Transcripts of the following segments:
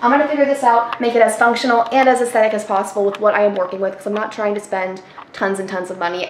I'm gonna figure this out, make it as functional and as aesthetic as possible with what I am working with, because I'm not trying to spend tons and tons of money.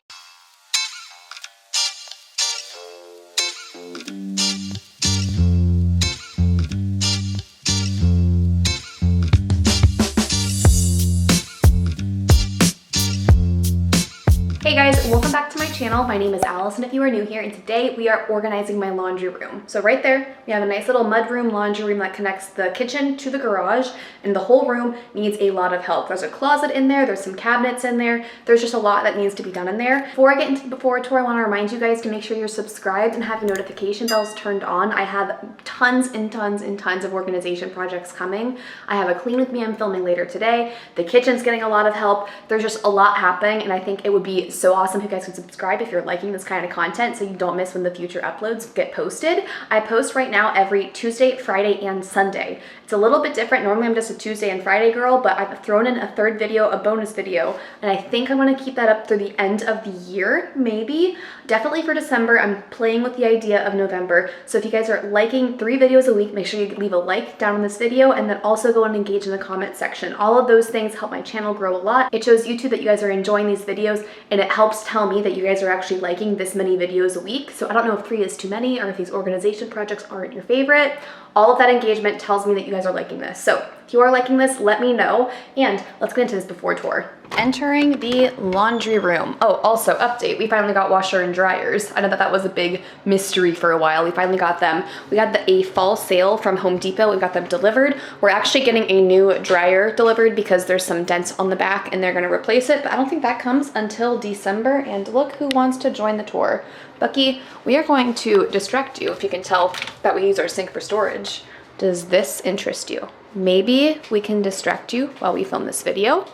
Hey guys, welcome back to my channel. My name is Allison if you are new here, and today we are organizing my laundry room. So right there, we have a nice little mudroom laundry room that connects the kitchen to the garage, and the whole room needs a lot of help. There's a closet in there, there's some cabinets in there, there's just a lot that needs to be done in there. Before I get into the before tour, I want to remind you guys to make sure you're subscribed and have your notification bells turned on. I have tons and tons and tons of organization projects coming. I have a clean with me I'm filming later today. The kitchen's getting a lot of help. There's just a lot happening, and I think it would be so awesome if you guys could subscribe if you're liking this kind of content so you don't miss when the future uploads get posted. I post right now every Tuesday, Friday, and Sunday. It's a little bit different. Normally I'm just a Tuesday and Friday girl, but I've thrown in a third video, a bonus video, and I think I want to keep that up through the end of the year, maybe. Definitely for December. I'm playing with the idea of November. So if you guys are liking 3 videos a week, make sure you leave a like down on this video, and then also go and engage in the comment section. All of those things help my channel grow a lot. It shows YouTube that you guys are enjoying these videos, and it helps tell me that you guys are actually liking this many videos a week. So I don't know if 3 is too many or if these organization projects aren't your favorite. All of that engagement tells me that you guys are liking this. So if you are liking this, let me know, and let's get into this before tour. Entering the laundry room. Oh, also update, we finally got washer and dryers. I know that was a big mystery for a while. We finally got them. We got a fall sale from Home Depot. We got them delivered. We're actually getting a new dryer delivered because there's some dents on the back and they're gonna replace it, but I don't think that comes until December. And look who wants to join the tour. Bucky, we are going to distract you, if you can tell that we use our sink for storage. Does this interest you? Maybe we can distract you while we film this video.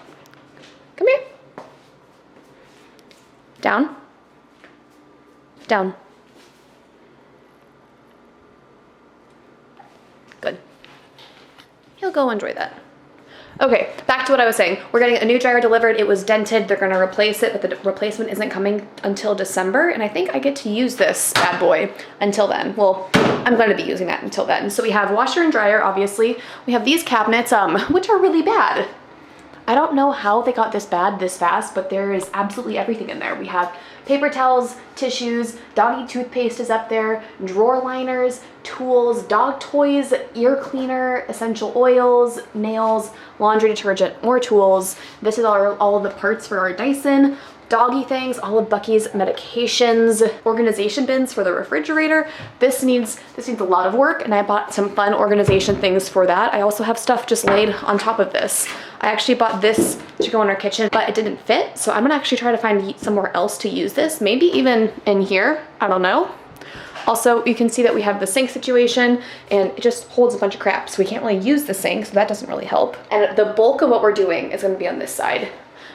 Come here. Down. Down. Good. He'll go enjoy that. Okay, back to what I was saying. We're getting a new dryer delivered. It was dented. They're gonna replace it, but the replacement isn't coming until December, and I think I get to use this bad boy until then. Well, I'm gonna be using that until then. So we have washer and dryer, obviously. We have these cabinets, which are really bad. I don't know how they got this bad this fast, but there is absolutely everything in there. We have paper towels, tissues, doggy toothpaste is up there, drawer liners, tools, dog toys, ear cleaner, essential oils, nails, laundry detergent, more tools. This is all of the parts for our Dyson, doggy things, all of Bucky's medications, organization bins for the refrigerator. This needs a lot of work, and I bought some fun organization things for that. I also have stuff just laid on top of this. I actually bought this to go in our kitchen, but it didn't fit, so I'm gonna actually try to find somewhere else to use this, maybe even in here, I don't know. Also, you can see that we have the sink situation, and it just holds a bunch of crap, so we can't really use the sink, so that doesn't really help. And the bulk of what we're doing is gonna be on this side.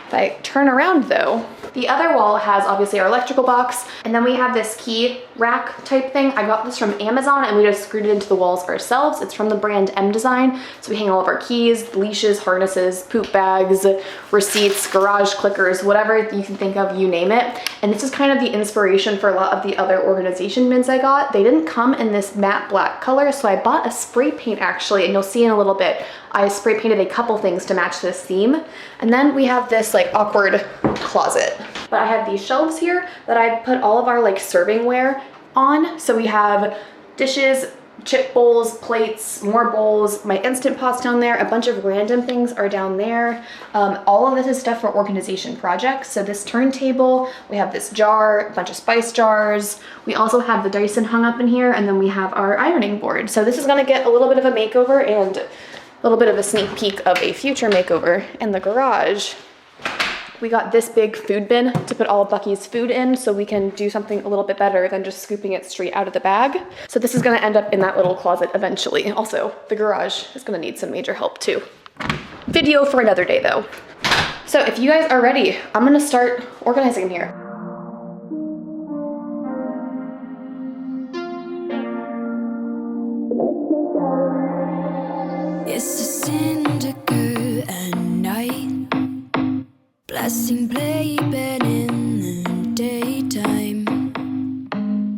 If I turn around though, the other wall has obviously our electrical box, and then we have this key rack type thing. I got this from Amazon, and we just screwed it into the walls ourselves. It's from the brand M Design. So we hang all of our keys, leashes, harnesses, poop bags, receipts, garage clickers, whatever you can think of, you name it. And this is kind of the inspiration for a lot of the other organization bins I got. They didn't come in this matte black color, so I bought a spray paint actually, and you'll see in a little bit. I spray painted a couple things to match this theme. And then we have this like awkward closet. But I have these shelves here that I put all of our like servingware on. So we have dishes, chip bowls, plates, more bowls, my Instant Pots down there, a bunch of random things are down there. All of this is stuff for organization projects. So this turntable, we have this jar, a bunch of spice jars. We also have the Dyson hung up in here, and then we have our ironing board. So this is gonna get a little bit of a makeover and a little bit of a sneak peek of a future makeover. In the garage, we got this big food bin to put all of Bucky's food in, so we can do something a little bit better than just scooping it straight out of the bag. So this is gonna end up in that little closet eventually. Also, the garage is gonna need some major help too. Video for another day though. So if you guys are ready, I'm gonna start organizing in here. It's a syndicate at night, blasting playpen in the daytime.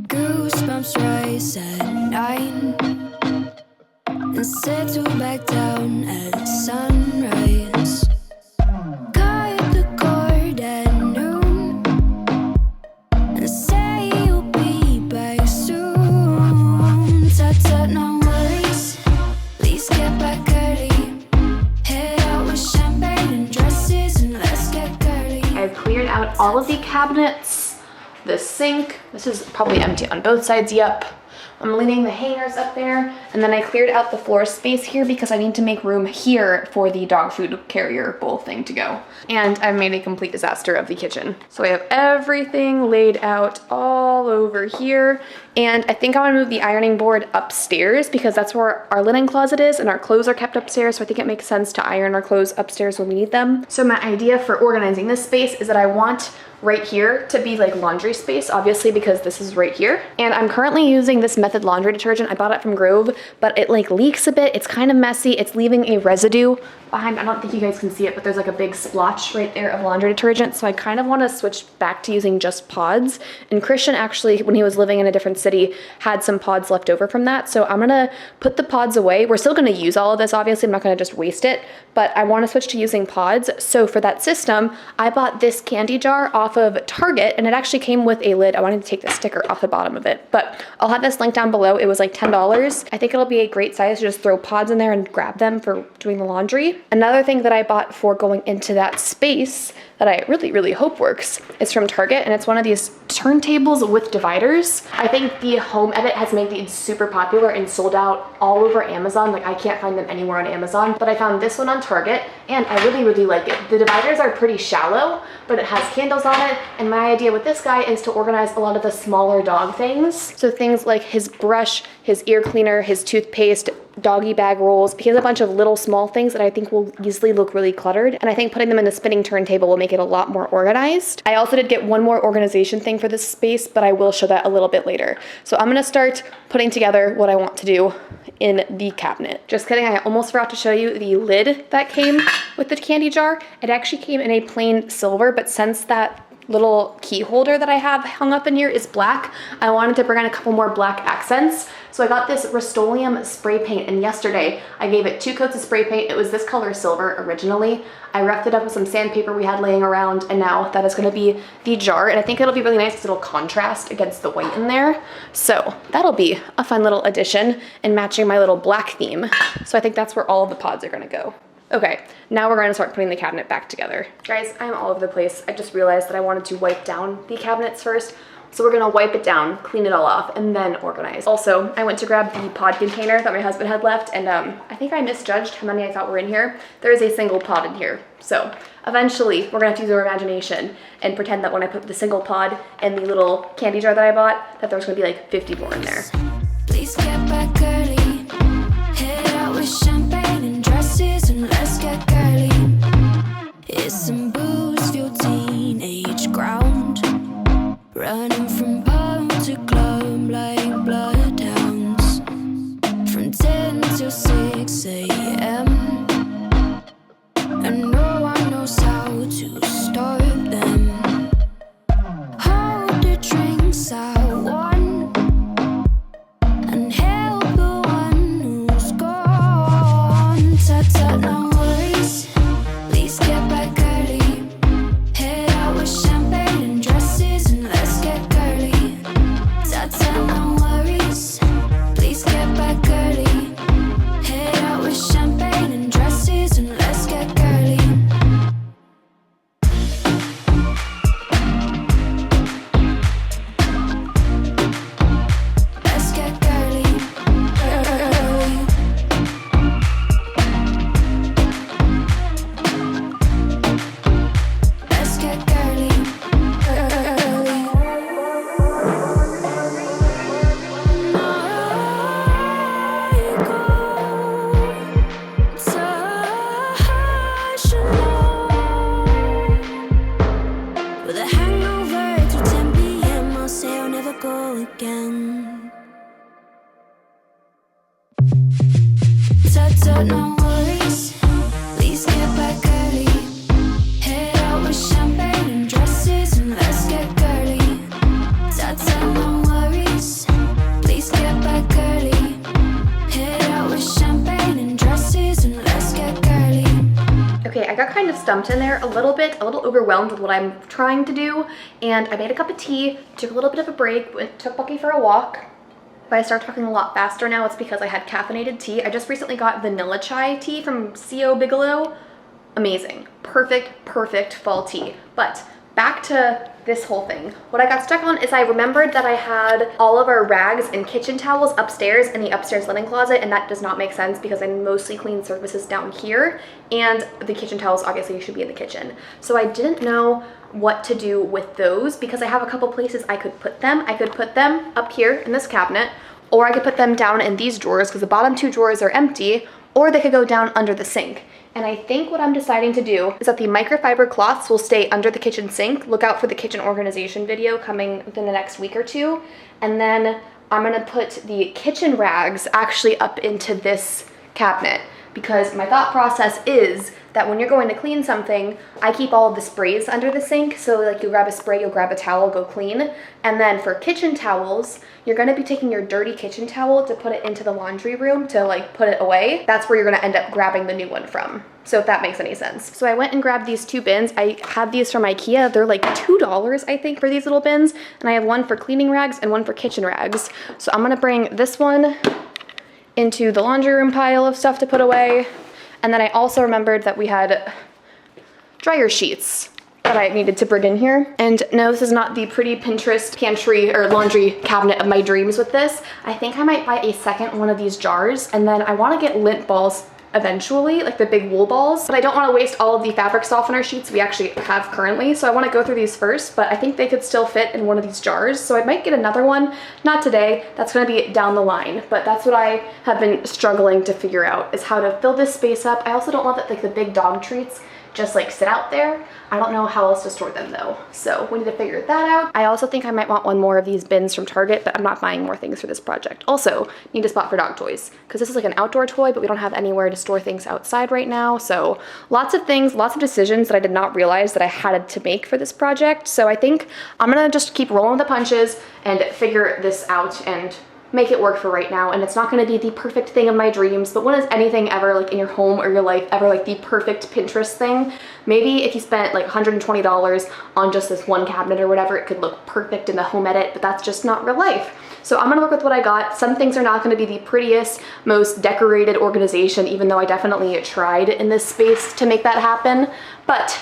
Goosebumps rise at 9 and settle back down at out all of the cabinets, the sink. This is probably empty on both sides, yep. I'm leaning the hangers up there, and then I cleared out the floor space here because I need to make room here for the dog food carrier bowl thing to go. And I've made a complete disaster of the kitchen. So I have everything laid out all over here, and I think I want to move the ironing board upstairs because that's where our linen closet is and our clothes are kept upstairs, so I think it makes sense to iron our clothes upstairs when we need them. So my idea for organizing this space is that I want right here to be like laundry space, obviously, because this is right here. And I'm currently using this Method laundry detergent. I bought it from Grove, but it like leaks a bit. It's kind of messy. It's leaving a residue behind. I don't think you guys can see it, but there's like a big splotch right there of laundry detergent. So I kind of want to switch back to using just pods. And Christian actually, when he was living in a different city, had some pods left over from that. So I'm gonna put the pods away. We're still gonna use all of this, obviously. I'm not gonna just waste it, but I want to switch to using pods. So for that system, I bought this candy jar off of Target, and it actually came with a lid. I wanted to take the sticker off the bottom of it, but I'll have this link down below. It was like $10. I think it'll be a great size to just throw pods in there and grab them for doing the laundry. Another thing that I bought for going into that space that I really, really hope works is from Target, and it's one of these turntables with dividers. I think the Home Edit has made these super popular and sold out all over Amazon. Like I can't find them anywhere on Amazon, but I found this one on Target and I really, really like it. The dividers are pretty shallow, but it has candles on it. And my idea with this guy is to organize a lot of the smaller dog things. So things like his brush, his ear cleaner, his toothpaste, doggy bag rolls. He has a bunch of little small things that I think will easily look really cluttered. And I think putting them in the spinning turntable will make it a lot more organized. I also did get one more organization thing for this space, but I will show that a little bit later. So I'm gonna start putting together what I want to do in the cabinet. Just kidding, I almost forgot to show you the lid that came with the candy jar. It actually came in a plain silver, but since that little key holder that I have hung up in here is black, I wanted to bring in a couple more black accents. So I got this Rust-Oleum spray paint, and yesterday I gave it 2 coats of spray paint. It was this color silver originally. I roughed it up with some sandpaper we had laying around, and now that is gonna be the jar. And I think it'll be really nice because it'll contrast against the white in there. So that'll be a fun little addition and matching my little black theme. So I think that's where all of the pods are gonna go. Okay, now we're gonna start putting the cabinet back together. Guys, I'm all over the place. I just realized that I wanted to wipe down the cabinets first. So we're gonna wipe it down, clean it all off, and then organize. Also, I went to grab the pod container that my husband had left, and I think I misjudged how many I thought were in here. There is a single pod in here. So eventually, we're gonna have to use our imagination and pretend that when I put the single pod in the little candy jar that I bought, that there's gonna be like 50 more in there. Please get back early. Head out with champagne and dresses and let's get girly. Here's some booze for your teenage ground. Running from pub to club like bloodhounds. From 10 till 6 a.m. And no one knows how to stop them. Hold the drinks out one and help the one who's gone. Tut-tut, no worries. Please get back early. Head out with champagne and dresses and let's get girly. Tut-tut, no worries. Please get back early. Head out with champagne and dresses and let's get girly. Let's get girly. Girly. Let's get girly. Girly. I go touch with a hangover till 10 p.m. I'll say I'll never go again. Tut-tut, no worries. Please get back early. Head out with champagne and dresses and let's get girly. Tut-tut, no worries. Please get back early. Head out with champagne and dresses and let's get girly. Okay, I got kind of stumped in there a little bit, a little overwhelmed with what I'm trying to do, and I made a cup of tea, took a little bit of a break, took Bucky for a walk. If I start talking a lot faster now, it's because I had caffeinated tea. I just recently got vanilla chai tea from C.O. Bigelow. Amazing. Perfect, perfect fall tea. But back to this whole thing. What I got stuck on is I remembered that I had all of our rags and kitchen towels upstairs in the upstairs linen closet, and that does not make sense because I mostly clean surfaces down here, and the kitchen towels obviously should be in the kitchen. So I didn't know what to do with those because I have a couple places I could put them. I could put them up here in this cabinet, or I could put them down in these drawers because the bottom 2 drawers are empty, or they could go down under the sink. And I think what I'm deciding to do is that the microfiber cloths will stay under the kitchen sink. Look out for the kitchen organization video coming within the next week or 2. And then I'm gonna put the kitchen rags actually up into this cabinet, because my thought process is that when you're going to clean something, I keep all of the sprays under the sink. So like you grab a spray, you'll grab a towel, go clean. And then for kitchen towels, you're gonna be taking your dirty kitchen towel to put it into the laundry room to like put it away. That's where you're gonna end up grabbing the new one from. So if that makes any sense. So I went and grabbed these 2 bins. I had these from IKEA. They're like $2, I think, for these little bins. And I have one for cleaning rags and one for kitchen rags. So I'm gonna bring this one into the laundry room pile of stuff to put away. And then I also remembered that we had dryer sheets that I needed to bring in here. And no, this is not the pretty Pinterest pantry or laundry cabinet of my dreams with this. I think I might buy a second one of these jars, and then I want to get lint balls eventually, like the big wool balls, but I don't want to waste all of the fabric softener sheets we actually have currently, so I want to go through these first, but I think they could still fit in one of these jars, so I might get another one. Not today, that's going to be down the line, but that's what I have been struggling to figure out, is how to fill this space up. I also don't love that like the big dog treats just like sit out there. I don't know how else to store them though, so we need to figure that out. I also think I might want one more of these bins from Target, but I'm not buying more things for this project. Also, need a spot for dog toys, because this is like an outdoor toy, but we don't have anywhere to store things outside right now. So lots of things, lots of decisions that I did not realize that I had to make for this project. So I think I'm gonna just keep rolling the punches and figure this out and make it work for right now. And it's not going to be the perfect thing of my dreams, but when is anything ever like in your home or your life ever like the perfect Pinterest thing? Maybe if you spent like $120 on just this one cabinet or whatever, it could look perfect in the home edit, but that's just not real life. So I'm gonna work with what I got. Some things are not gonna be the prettiest, most decorated organization, even though I definitely tried in this space to make that happen, but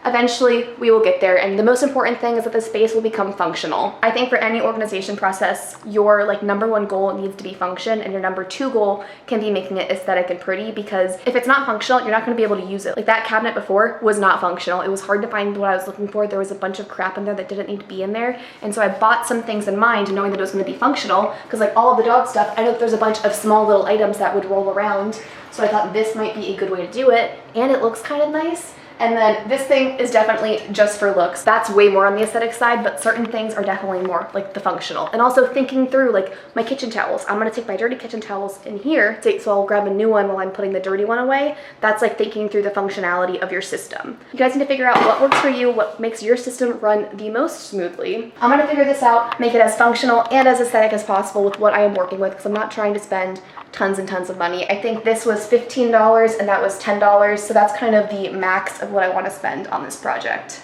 eventually we will get there, and the most important thing is that the space will become functional. I think for any organization process, your like #1 goal needs to be function, and your #2 goal can be making it aesthetic and pretty, because if it's not functional, you're not going to be able to use it. Like that cabinet before was not functional. It was hard to find what I was looking for. There was a bunch of crap in there that didn't need to be in there, and so I bought some things in mind knowing that it was going to be functional, because like all of the dog stuff, I know that there's a bunch of small little items that would roll around, so I thought this might be a good way to do it, and it looks kind of nice. And then this thing is definitely just for looks. That's way more on the aesthetic side, but certain things are definitely more like the functional. And also thinking through like my kitchen towels. I'm gonna take my dirty kitchen towels in here, so I'll grab a new one while I'm putting the dirty one away. That's like thinking through the functionality of your system. You guys need to figure out what works for you, what makes your system run the most smoothly. I'm gonna figure this out, make it as functional and as aesthetic as possible with what I am working with, because I'm not trying to spend tons and tons of money. I think this was $15 and that was $10, so that's kind of the max of what I want to spend on this project.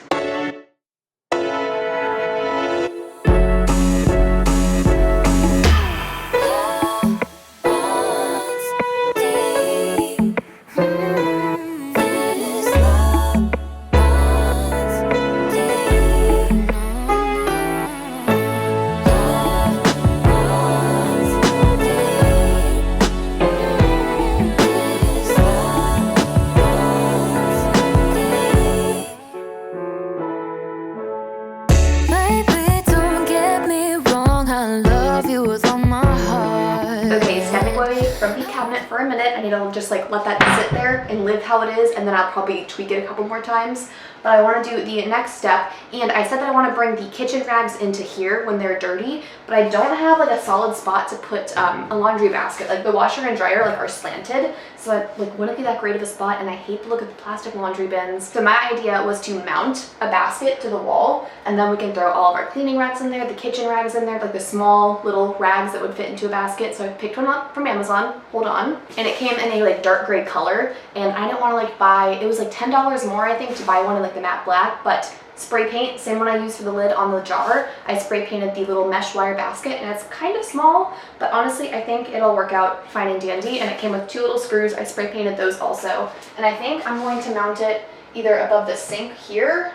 For a minute, I need to just like let that sit there and live how it is, and then I'll probably tweak it a couple more times. But I want to do the next step, and I said that I want to bring the kitchen rags into here when they're dirty, but I don't have like a solid spot to put a laundry basket. Like the washer and dryer like are slanted, so I like wouldn't be that great of a spot, and I hate the look of the plastic laundry bins. So my idea was to mount a basket to the wall, and then we can throw all of our cleaning rags in there, the kitchen rags in there, like the small little rags that would fit into a basket. So I picked one up from Amazon, hold on, and it came in a like dark gray color, and I didn't want to like buy, it was like $10 more I think to buy one in like the matte black, but spray paint, same one I used for the lid on the jar, I spray painted the little mesh wire basket, and it's kind of small, but honestly I think it'll work out fine and dandy. And it came with 2 little screws. I spray painted those also, and I think I'm going to mount it either above the sink here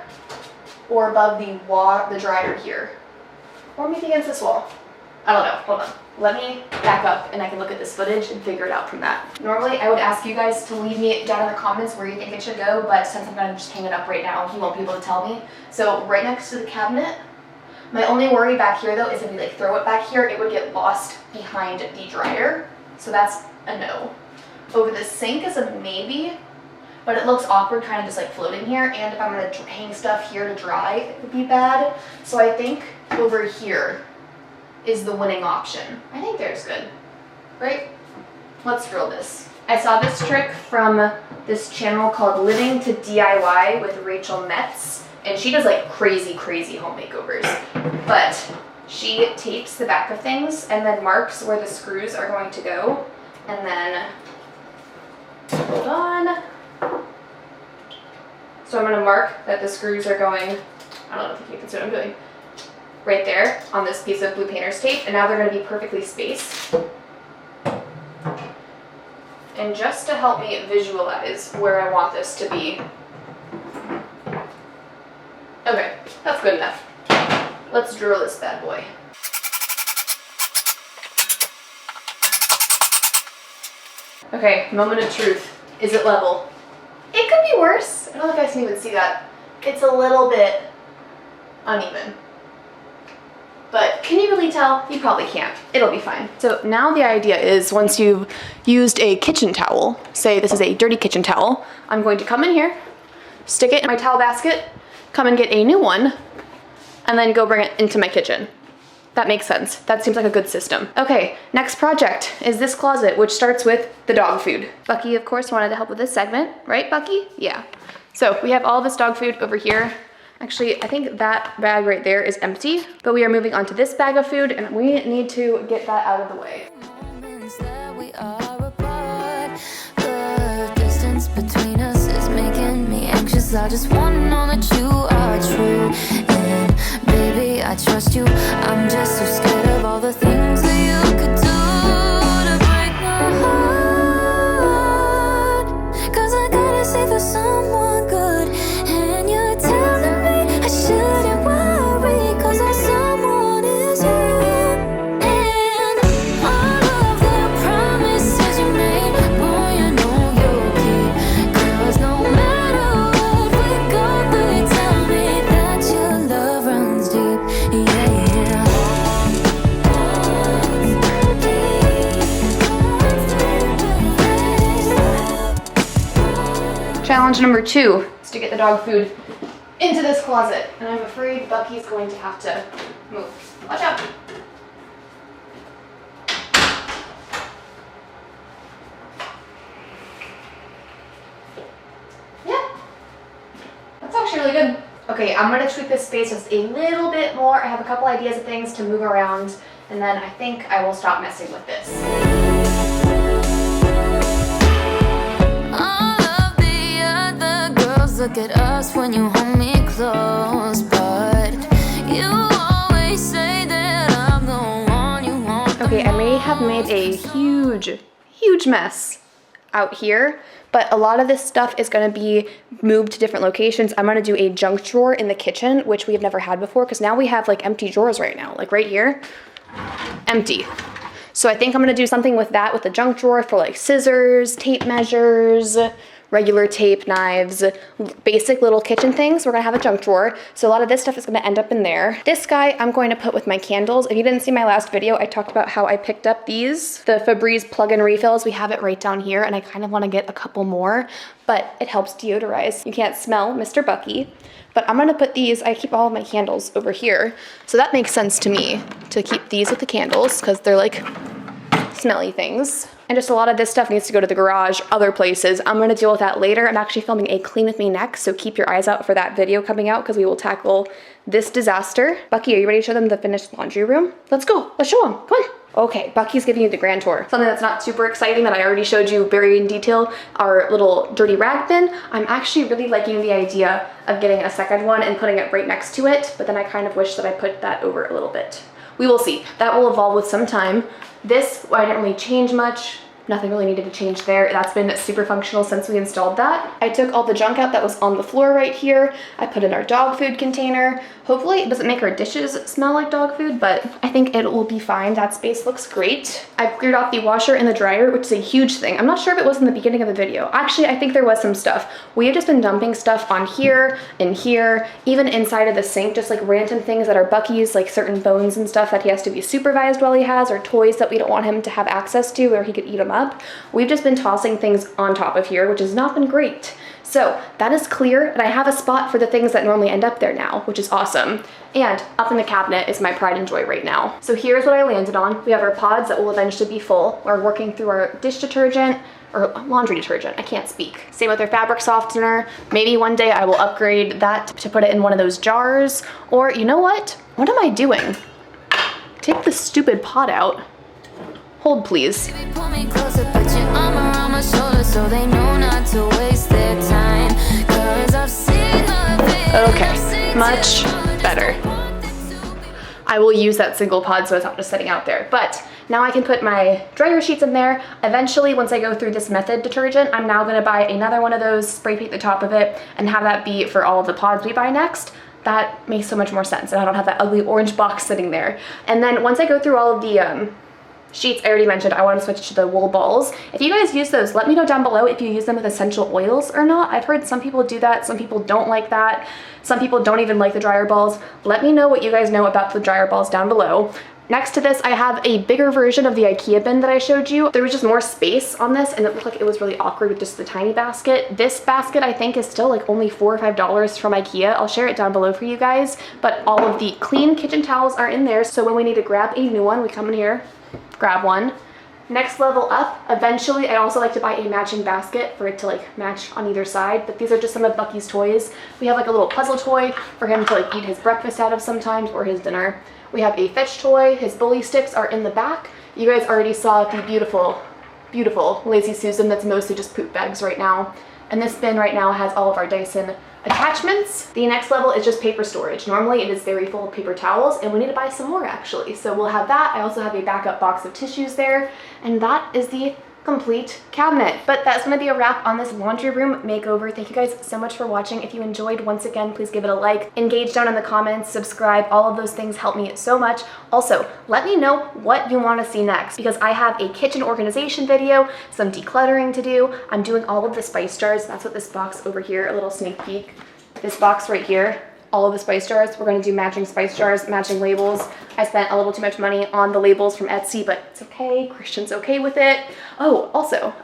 or above the dryer here. Or maybe against this wall. I don't know, hold on. Let me back up and I can look at this footage and figure it out from that. Normally I would ask you guys to leave me down in the comments where you think it should go, but since I'm gonna just hang it up right now, you won't be able to tell me. So right next to the cabinet. My only worry back here though is if we like throw it back here, it would get lost behind the dryer. So that's a no. Over the sink is a maybe, but it looks awkward kind of just like floating here. And if I'm gonna hang stuff here to dry, it would be bad. So I think over here is the winning option. I think there's good, right? Let's drill this. I saw this trick from this channel called Living to DIY with Rachel Metz, and she does like crazy home makeovers. But she tapes the back of things and then marks where the screws are going to go, and then, hold on. So I'm gonna mark that the screws are going, I don't know if you can see what I'm doing, right there on this piece of blue painter's tape, and now they're going to be perfectly spaced. And just to help me visualize where I want this to be. Okay, that's good enough. Let's drill this bad boy. Okay, moment of truth. Is it level? It could be worse. I don't know if you guys can even see that. It's a little bit uneven. But can you really tell? You probably can't. It'll be fine. So now the idea is once you've used a kitchen towel, say this is a dirty kitchen towel, I'm going to come in here, stick it in my towel basket, come and get a new one, and then go bring it into my kitchen. That makes sense. That seems like a good system. Okay, next project is this closet, which starts with the dog food. Bucky, of course, wanted to help with this segment, right, Bucky? Yeah. So we have all this dog food over here. Actually, I think that bag right there is empty, but we are moving on to this bag of food and we need to get that out of the way. Moments that we are apart. The distance between us is making me anxious. I just wanna know that you are true. And baby, I trust you. I'm just so scared of all the things that you could do to break my heart. 'Cause I gotta say for someone good, and you're telling me I shouldn't worry, 'cause that someone is you. And all of the promises you made, boy, you know you'll keep. 'Cause no matter what we go through, you tell me that your love runs deep. Challenge number 2 is to get the dog food into this closet. And I'm afraid Bucky's going to have to move. Watch out. Yeah, that's actually really good. Okay, I'm gonna tweak this space just a little bit more. I have a couple ideas of things to move around, and then I think I will stop messing with this. Look at us when you hold me close, but you always say that I'm the one you want. Okay, I may have made a huge mess out here, but a lot of this stuff is gonna be moved to different locations. I'm gonna do a junk drawer in the kitchen, which we have never had before, because now we have like empty drawers right now, like right here, empty. So I think I'm gonna do something with that, with the junk drawer for like scissors, tape measures, regular tape, knives, basic little kitchen things. We're gonna have a junk drawer. So a lot of this stuff is gonna end up in there. This guy I'm going to put with my candles. If you didn't see my last video, I talked about how I picked up these, the Febreze plug-in refills. We have it right down here, and I kind of wanna get a couple more, but it helps deodorize. You can't smell Mr. Bucky. But I'm gonna put these, I keep all of my candles over here. So that makes sense to me to keep these with the candles, because they're like smelly things. And just a lot of this stuff needs to go to the garage, other places. I'm gonna deal with that later. I'm actually filming a clean with me next, so keep your eyes out for that video coming out, because we will tackle this disaster. Bucky, are you ready to show them the finished laundry room? Let's go, let's show them, come on. Okay, Bucky's giving you the grand tour. Something that's not super exciting that I already showed you very in detail, our little dirty rag bin. I'm actually really liking the idea of getting a second one and putting it right next to it, but then I kind of wish that I put that over a little bit. We will see. That will evolve with some time. This, I didn't really change much. Nothing really needed to change there. That's been super functional since we installed that. I took all the junk out that was on the floor right here. I put in our dog food container. Hopefully it doesn't make our dishes smell like dog food, but I think it will be fine. That space looks great. I've cleared off the washer and the dryer, which is a huge thing. I'm not sure if it was in the beginning of the video. Actually, I think there was some stuff. We have just been dumping stuff on here, in here, even inside of the sink, just like random things that are Bucky's, like certain bones and stuff that he has to be supervised while he has, or toys that we don't want him to have access to or he could eat them up. We've just been tossing things on top of here, which has not been great. So that is clear, and I have a spot for the things that normally end up there now, which is awesome. And up in the cabinet is my pride and joy right now. So here's what I landed on. We have our pods that will eventually be full. We're working through our dish detergent, or laundry detergent, I can't speak. Same with our fabric softener. Maybe one day I will upgrade that to put it in one of those jars. Or you know what? What am I doing? Take the stupid pot out. Hold please. Okay, much better. I will use that single pod so it's not just sitting out there. But now I can put my dryer sheets in there. Eventually, once I go through this method detergent, I'm now gonna buy another one of those, spray paint the top of it, and have that be for all of the pods we buy next. That makes so much more sense, and I don't have that ugly orange box sitting there. And then once I go through all of the sheets I already mentioned, I want to switch to the wool balls. If you guys use those, let me know down below if you use them with essential oils or not. I've heard some people do that, some people don't like that. Some people don't even like the dryer balls. Let me know what you guys know about the dryer balls down below. Next to this, I have a bigger version of the IKEA bin that I showed you. There was just more space on this and it looked like it was really awkward with just the tiny basket. This basket I think is still like only $4 or $5 from IKEA. I'll share it down below for you guys, but all of the clean kitchen towels are in there. So when we need to grab a new one, we come in here, grab one. Next level up, eventually I also like to buy a matching basket for it to like match on either side, but these are just some of Bucky's toys. We have like a little puzzle toy for him to like eat his breakfast out of sometimes or his dinner. We have a fetch toy. His bully sticks are in the back. You guys already saw the beautiful, beautiful Lazy Susan that's mostly just poop bags right now. And this bin right now has all of our Dyson attachments. The next level is just paper storage. Normally it is very full of paper towels and we need to buy some more actually. So we'll have that. I also have a backup box of tissues there. And that is the complete cabinet. But that's gonna be a wrap on this laundry room makeover. Thank you guys so much for watching. If you enjoyed, once again, please give it a like, engage down in the comments, subscribe. All of those things help me so much. Also, let me know what you want to see next because I have a kitchen organization video, some decluttering to do. I'm doing all of the spice jars. That's what this box over here, a little sneak peek. This box right here, all of the spice jars. We're going to do matching spice jars, matching labels. I spent a little too much money on the labels from Etsy, but it's okay. Christian's okay with it. Oh, also,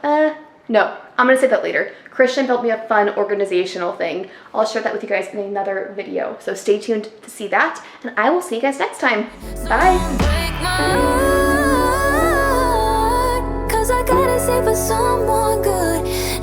no, I'm gonna say that later. Christian built me a fun organizational thing. I'll share that with you guys in another video. So stay tuned to see that, and I will see you guys next time. Bye. Cause I gotta say for someone good.